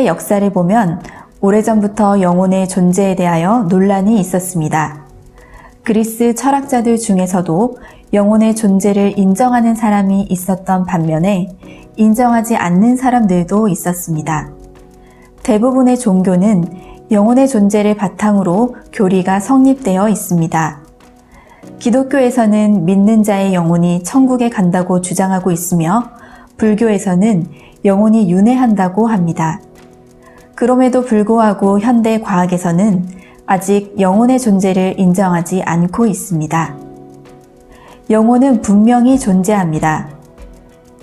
역사를 보면 오래전부터 영혼의 존재에 대하여 논란이 있었습니다. 그리스 철학자들 중에서도 영혼의 존재를 인정하는 사람이 있었던 반면에 인정하지 않는 사람들도 있었습니다. 대부분의 종교는 영혼의 존재를 바탕으로 교리가 성립되어 있습니다. 기독교에서는 믿는 자의 영혼이 천국에 간다고 주장하고 있으며 불교에서는 영혼이 윤회한다고 합니다. 그럼에도 불구하고 현대 과학에서는 아직 영혼의 존재를 인정하지 않고 있습니다. 영혼은 분명히 존재합니다.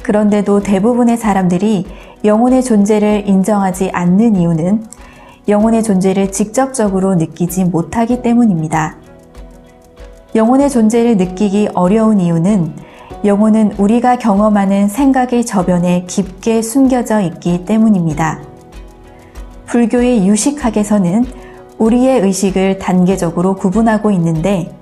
그런데도 대부분의 사람들이 영혼의 존재를 인정하지 않는 이유는 영혼의 존재를 직접적으로 느끼지 못하기 때문입니다. 영혼의 존재를 느끼기 어려운 이유는 영혼은 우리가 경험하는 생각의 저변에 깊게 숨겨져 있기 때문입니다. 불교의 유식학에서는 우리의 의식을 단계적으로 구분하고 있는데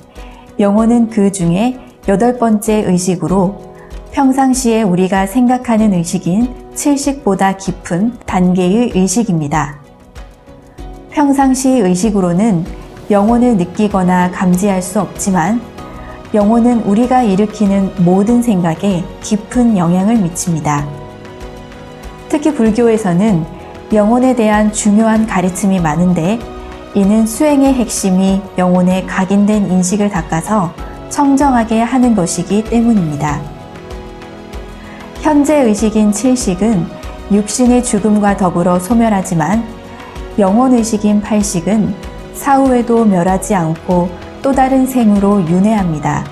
영혼은 그 중에 8번째 의식으로 평상시에 우리가 생각하는 의식인 칠식보다 깊은 단계의 의식입니다. 평상시 의식으로는 영혼을 느끼거나 감지할 수 없지만 영혼은 우리가 일으키는 모든 생각에 깊은 영향을 미칩니다. 특히 불교에서는 영혼에 대한 중요한 가르침이 많은데 이는 수행의 핵심이 영혼의 각인된 인식을 닦아서 청정하게 하는 것이기 때문입니다. 현재 의식인 칠식은 육신의 죽음과 더불어 소멸하지만 영혼의식인 팔식은 사후에도 멸하지 않고 또 다른 생으로 윤회합니다.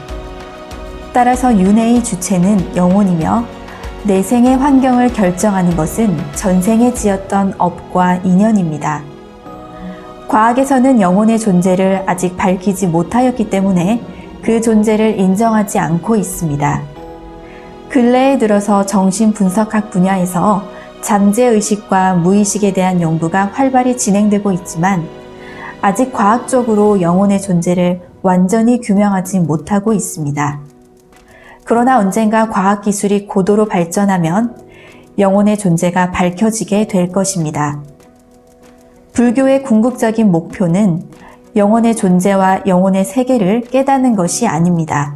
따라서 윤회의 주체는 영혼이며 내생의 환경을 결정하는 것은 전생에 지었던 업과 인연입니다. 과학에서는 영혼의 존재를 아직 밝히지 못하였기 때문에 그 존재를 인정하지 않고 있습니다. 근래에 들어서 정신분석학 분야에서 잠재의식과 무의식에 대한 연구가 활발히 진행되고 있지만 아직 과학적으로 영혼의 존재를 완전히 규명하지 못하고 있습니다. 그러나 언젠가 과학기술이 고도로 발전하면 영혼의 존재가 밝혀지게 될 것입니다. 불교의 궁극적인 목표는 영혼의 존재와 영혼의 세계를 깨닫는 것이 아닙니다.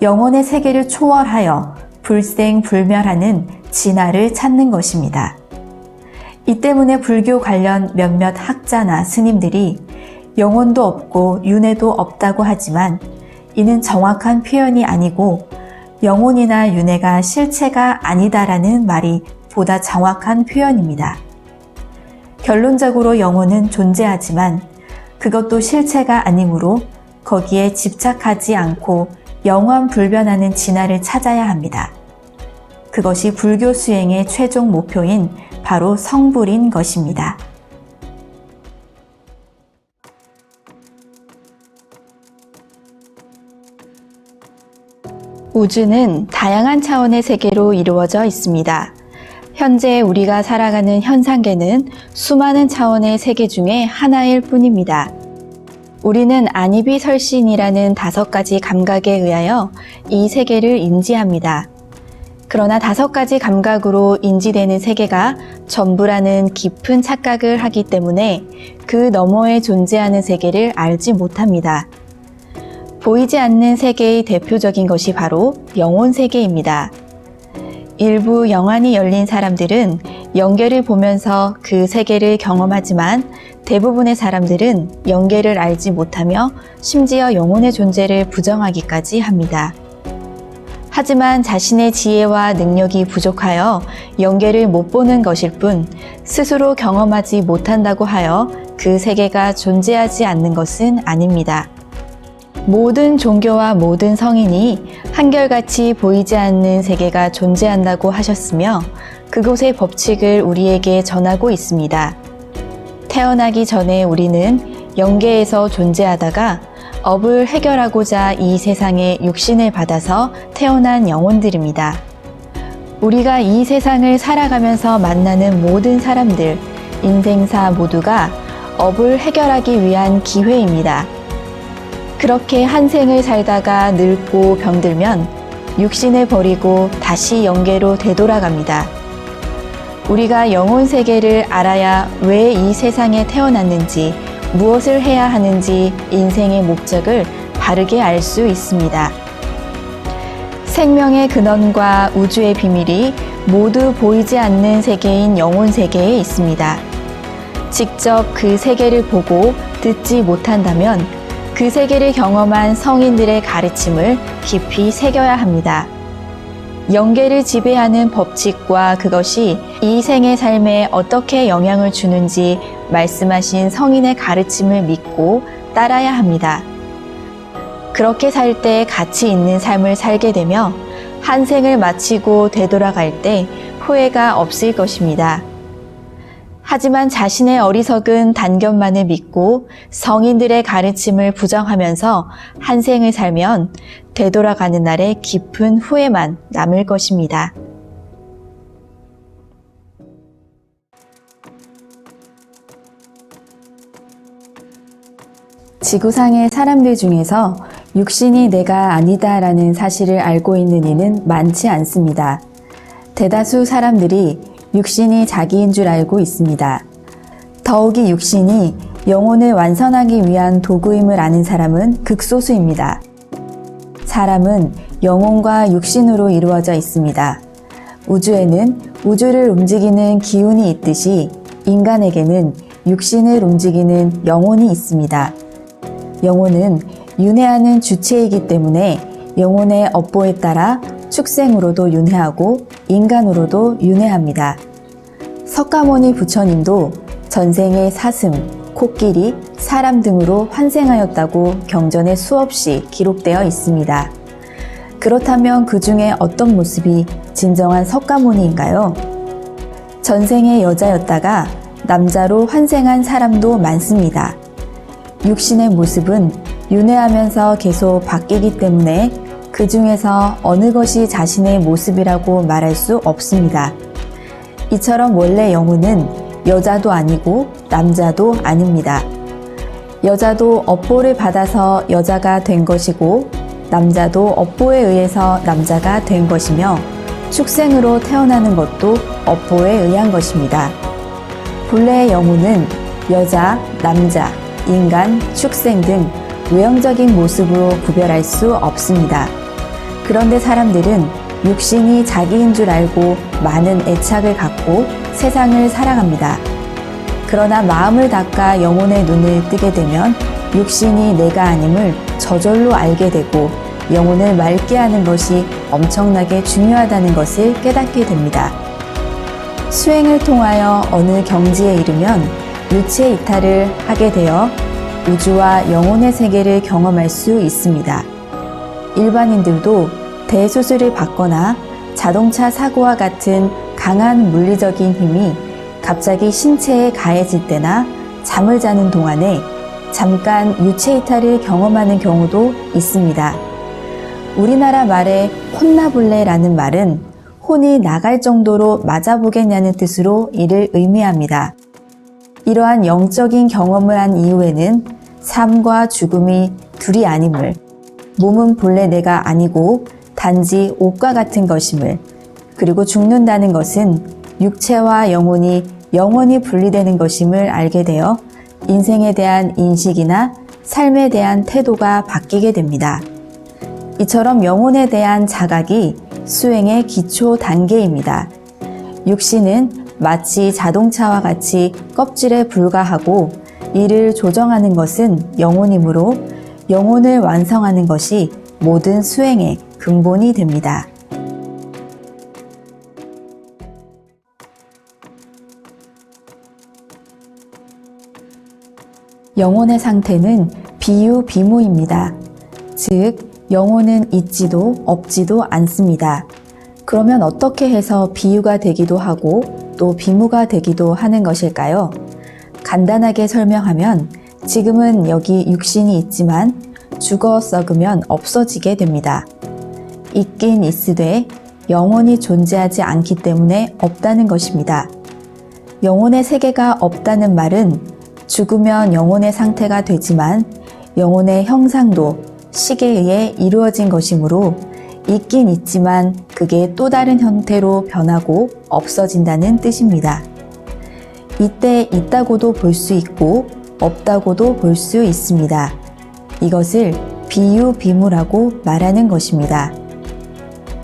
영혼의 세계를 초월하여 불생불멸하는 진화를 찾는 것입니다. 이 때문에 불교 관련 몇몇 학자나 스님들이 영혼도 없고 윤회도 없다고 하지만 이는 정확한 표현이 아니고 영혼이나 윤회가 실체가 아니다라는 말이 보다 정확한 표현입니다. 결론적으로 영혼은 존재하지만 그것도 실체가 아니므로 거기에 집착하지 않고 영원불변하는 진화를 찾아야 합니다. 그것이 불교 수행의 최종 목표인 바로 성불인 것입니다. 우주는 다양한 차원의 세계로 이루어져 있습니다. 현재 우리가 살아가는 현상계는 수많은 차원의 세계 중에 하나일 뿐입니다. 우리는 안이비설신이라는 5가지 감각에 의하여 이 세계를 인지합니다. 그러나 5가지 감각으로 인지되는 세계가 전부라는 깊은 착각을 하기 때문에 그 너머에 존재하는 세계를 알지 못합니다. 보이지 않는 세계의 대표적인 것이 바로 영혼 세계입니다. 일부 영안이 열린 사람들은 영계를 보면서 그 세계를 경험하지만 대부분의 사람들은 영계를 알지 못하며 심지어 영혼의 존재를 부정하기까지 합니다. 하지만 자신의 지혜와 능력이 부족하여 영계를 못 보는 것일 뿐 스스로 경험하지 못한다고 하여 그 세계가 존재하지 않는 것은 아닙니다. 모든 종교와 모든 성인이 한결같이 보이지 않는 세계가 존재한다고 하셨으며 그곳의 법칙을 우리에게 전하고 있습니다. 태어나기 전에 우리는 영계에서 존재하다가 업을 해결하고자 이 세상에 육신을 받아서 태어난 영혼들입니다. 우리가 이 세상을 살아가면서 만나는 모든 사람들, 인생사 모두가 업을 해결하기 위한 기회입니다. 그렇게 한 생을 살다가 늙고 병들면 육신을 버리고 다시 영계로 되돌아갑니다. 우리가 영혼 세계를 알아야 왜 이 세상에 태어났는지, 무엇을 해야 하는지 인생의 목적을 바르게 알 수 있습니다. 생명의 근원과 우주의 비밀이 모두 보이지 않는 세계인 영혼 세계에 있습니다. 직접 그 세계를 보고 듣지 못한다면 그 세계를 경험한 성인들의 가르침을 깊이 새겨야 합니다. 영계를 지배하는 법칙과 그것이 이 생의 삶에 어떻게 영향을 주는지 말씀하신 성인의 가르침을 믿고 따라야 합니다. 그렇게 살 때 가치 있는 삶을 살게 되며 한 생을 마치고 되돌아갈 때 후회가 없을 것입니다. 하지만 자신의 어리석은 단견만을 믿고 성인들의 가르침을 부정하면서 한 생을 살면 되돌아가는 날에 깊은 후회만 남을 것입니다. 지구상의 사람들 중에서 육신이 내가 아니다라는 사실을 알고 있는 이는 많지 않습니다. 대다수 사람들이 육신이 자기인 줄 알고 있습니다. 더욱이 육신이 영혼을 완선하기 위한 도구임을 아는 사람은 극소수입니다. 사람은 영혼과 육신으로 이루어져 있습니다. 우주에는 우주를 움직이는 기운이 있듯이 인간에게는 육신을 움직이는 영혼이 있습니다. 영혼은 윤회하는 주체이기 때문에 영혼의 업보에 따라 축생으로도 윤회하고 인간으로도 윤회합니다. 석가모니 부처님도 전생에 사슴, 코끼리, 사람 등으로 환생하였다고 경전에 수없이 기록되어 있습니다. 그렇다면 그 중에 어떤 모습이 진정한 석가모니인가요? 전생에 여자였다가 남자로 환생한 사람도 많습니다. 육신의 모습은 윤회하면서 계속 바뀌기 때문에 그 중에서 어느 것이 자신의 모습이라고 말할 수 없습니다. 이처럼 원래 영혼은 여자도 아니고 남자도 아닙니다. 여자도 업보를 받아서 여자가 된 것이고 남자도 업보에 의해서 남자가 된 것이며 축생으로 태어나는 것도 업보에 의한 것입니다. 본래의 영혼은 여자, 남자, 인간, 축생 등 외형적인 모습으로 구별할 수 없습니다. 그런데 사람들은 육신이 자기인 줄 알고 많은 애착을 갖고 세상을 살아갑니다. 그러나 마음을 닦아 영혼의 눈을 뜨게 되면 육신이 내가 아님을 저절로 알게 되고 영혼을 맑게 하는 것이 엄청나게 중요하다는 것을 깨닫게 됩니다. 수행을 통하여 어느 경지에 이르면 유체 이탈을 하게 되어 우주와 영혼의 세계를 경험할 수 있습니다. 일반인들도 대수술을 받거나 자동차 사고와 같은 강한 물리적인 힘이 갑자기 신체에 가해질 때나 잠을 자는 동안에 잠깐 유체 이탈을 경험하는 경우도 있습니다. 우리나라 말의 혼나볼래라는 말은 혼이 나갈 정도로 맞아보겠냐는 뜻으로 이를 의미합니다. 이러한 영적인 경험을 한 이후에는 삶과 죽음이 둘이 아님을, 몸은 본래 내가 아니고 단지 옷과 같은 것임을, 그리고 죽는다는 것은 육체와 영혼이 영원히 분리되는 것임을 알게 되어 인생에 대한 인식이나 삶에 대한 태도가 바뀌게 됩니다. 이처럼 영혼에 대한 자각이 수행의 기초 단계입니다. 육신은 마치 자동차와 같이 껍질에 불과하고 이를 조정하는 것은 영혼이므로 영혼을 완성하는 것이 모든 수행의 근본이 됩니다. 영혼의 상태는 비유비무입니다. 즉, 영혼은 있지도 없지도 않습니다. 그러면 어떻게 해서 비유가 되기도 하고 또 비무가 되기도 하는 것일까요? 간단하게 설명하면 지금은 여기 육신이 있지만 죽어 썩으면 없어지게 됩니다. 있긴 있으되 영혼이 존재하지 않기 때문에 없다는 것입니다. 영혼의 세계가 없다는 말은 죽으면 영혼의 상태가 되지만 영혼의 형상도 식에 의해 이루어진 것이므로 있긴 있지만 그게 또 다른 형태로 변하고 없어진다는 뜻입니다. 이때 있다고도 볼 수 있고 없다고도 볼 수 있습니다. 이것을 비유비무라고 말하는 것입니다.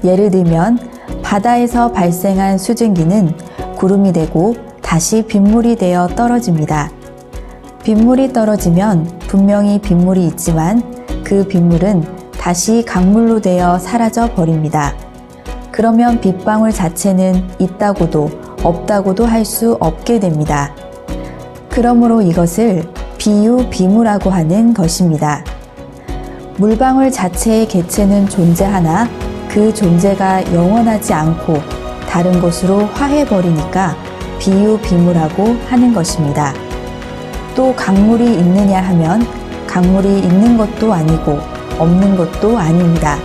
예를 들면 바다에서 발생한 수증기는 구름이 되고 다시 빗물이 되어 떨어집니다. 빗물이 떨어지면 분명히 빗물이 있지만 그 빗물은 다시 강물로 되어 사라져 버립니다. 그러면 빗방울 자체는 있다고도 없다고도 할 수 없게 됩니다. 그러므로 이것을 비유비무라고 하는 것입니다. 물방울 자체의 개체는 존재하나 그 존재가 영원하지 않고 다른 것으로 화해버리니까 비유비무라고 하는 것입니다. 또 강물이 있느냐 하면 강물이 있는 것도 아니고 없는 것도 아닙니다.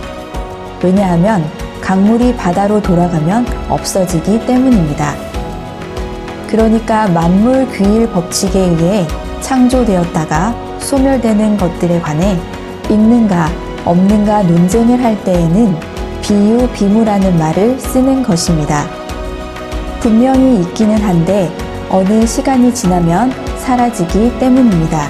왜냐하면 강물이 바다로 돌아가면 없어지기 때문입니다. 그러니까 만물 규일 법칙에 의해 창조되었다가 소멸되는 것들에 관해 있는가 없는가 논쟁을 할 때에는 비유비무라는 말을 쓰는 것입니다. 분명히 있기는 한데 어느 시간이 지나면 사라지기 때문입니다.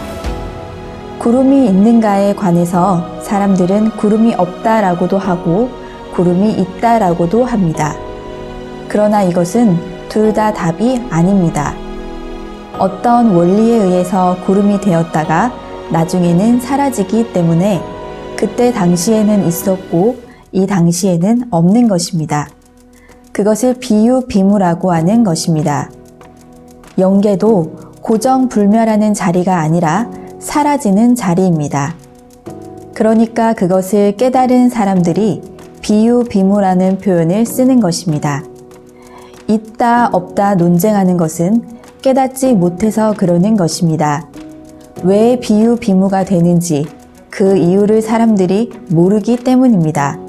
구름이 있는가에 관해서 사람들은 구름이 없다라고도 하고 구름이 있다라고도 합니다. 그러나 이것은 둘 다 답이 아닙니다. 어떤 원리에 의해서 구름이 되었다가 나중에는 사라지기 때문에 그때 당시에는 있었고 이 당시에는 없는 것입니다. 그것을 비유비무라고 하는 것입니다. 영계도 고정불멸하는 자리가 아니라 사라지는 자리입니다. 그러니까 그것을 깨달은 사람들이 비유비무라는 표현을 쓰는 것입니다. 있다 없다 논쟁하는 것은 깨닫지 못해서 그러는 것입니다. 왜 비유비무가 되는지 그 이유를 사람들이 모르기 때문입니다.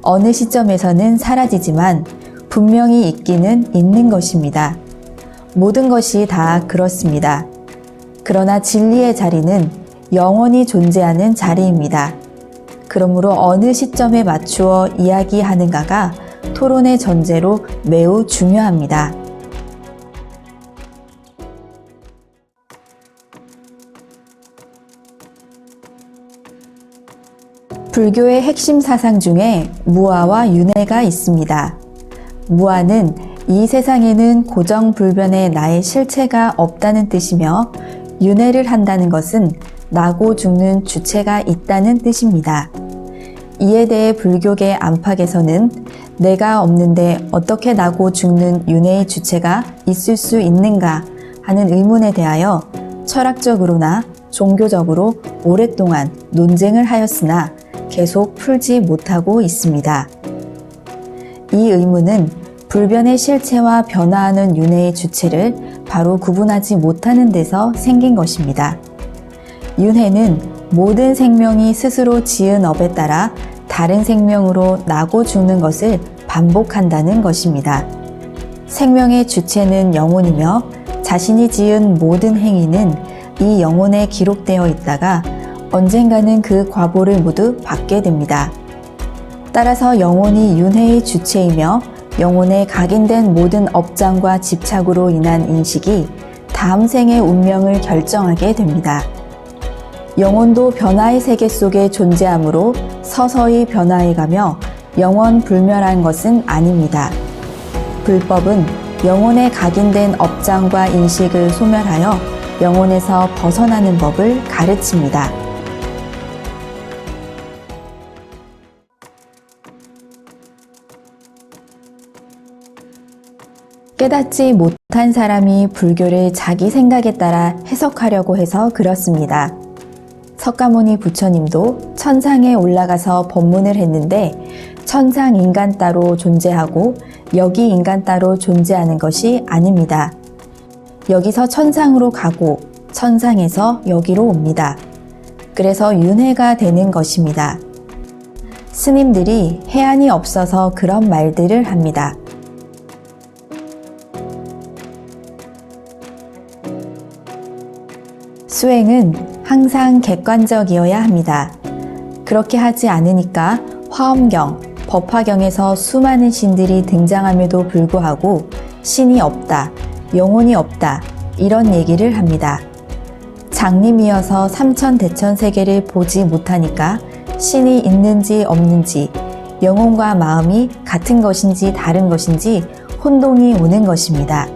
어느 시점에서는 사라지지만 분명히 있기는 있는 것입니다. 모든 것이 다 그렇습니다. 그러나 진리의 자리는 영원히 존재하는 자리입니다. 그러므로 어느 시점에 맞추어 이야기하는가가 토론의 전제로 매우 중요합니다. 불교의 핵심 사상 중에 무아와 윤회가 있습니다. 무아는 이 세상에는 고정불변의 나의 실체가 없다는 뜻이며 윤회를 한다는 것은 나고 죽는 주체가 있다는 뜻입니다. 이에 대해 불교계 안팎에서는 내가 없는데 어떻게 나고 죽는 윤회의 주체가 있을 수 있는가 하는 의문에 대하여 철학적으로나 종교적으로 오랫동안 논쟁을 하였으나 계속 풀지 못하고 있습니다. 이 의문은 불변의 실체와 변화하는 윤회의 주체를 바로 구분하지 못하는 데서 생긴 것입니다. 윤회는 모든 생명이 스스로 지은 업에 따라 다른 생명으로 나고 죽는 것을 반복한다는 것입니다. 생명의 주체는 영혼이며 자신이 지은 모든 행위는 이 영혼에 기록되어 있다가 언젠가는 그 과보를 모두 받게 됩니다. 따라서 영혼이 윤회의 주체이며 영혼에 각인된 모든 업장과 집착으로 인한 인식이 다음 생의 운명을 결정하게 됩니다. 영혼도 변화의 세계 속에 존재하므로 서서히 변화해가며 영원 불멸한 것은 아닙니다. 불법은 영혼에 각인된 업장과 인식을 소멸하여 영혼에서 벗어나는 법을 가르칩니다. 깨닫지 못한 사람이 불교를 자기 생각에 따라 해석하려고 해서 그렇습니다. 석가모니 부처님도 천상에 올라가서 법문을 했는데 천상 인간 따로 존재하고 여기 인간 따로 존재하는 것이 아닙니다. 여기서 천상으로 가고 천상에서 여기로 옵니다. 그래서 윤회가 되는 것입니다. 스님들이 해안이 없어서 그런 말들을 합니다. 수행은 항상 객관적이어야 합니다. 그렇게 하지 않으니까 화엄경, 법화경에서 수많은 신들이 등장함에도 불구하고 신이 없다, 영혼이 없다, 이런 얘기를 합니다. 장님이어서 삼천대천세계를 보지 못하니까 신이 있는지 없는지, 영혼과 마음이 같은 것인지 다른 것인지 혼동이 오는 것입니다.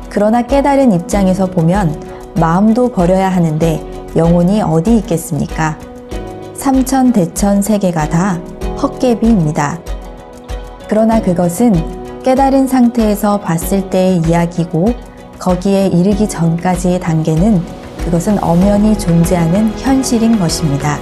그러나 깨달은 입장에서 보면 마음도 버려야 하는데 영혼이 어디 있겠습니까? 삼천대천세계가 다 헛개비입니다. 그러나 그것은 깨달은 상태에서 봤을 때의 이야기고 거기에 이르기 전까지의 단계는 그것은 엄연히 존재하는 현실인 것입니다.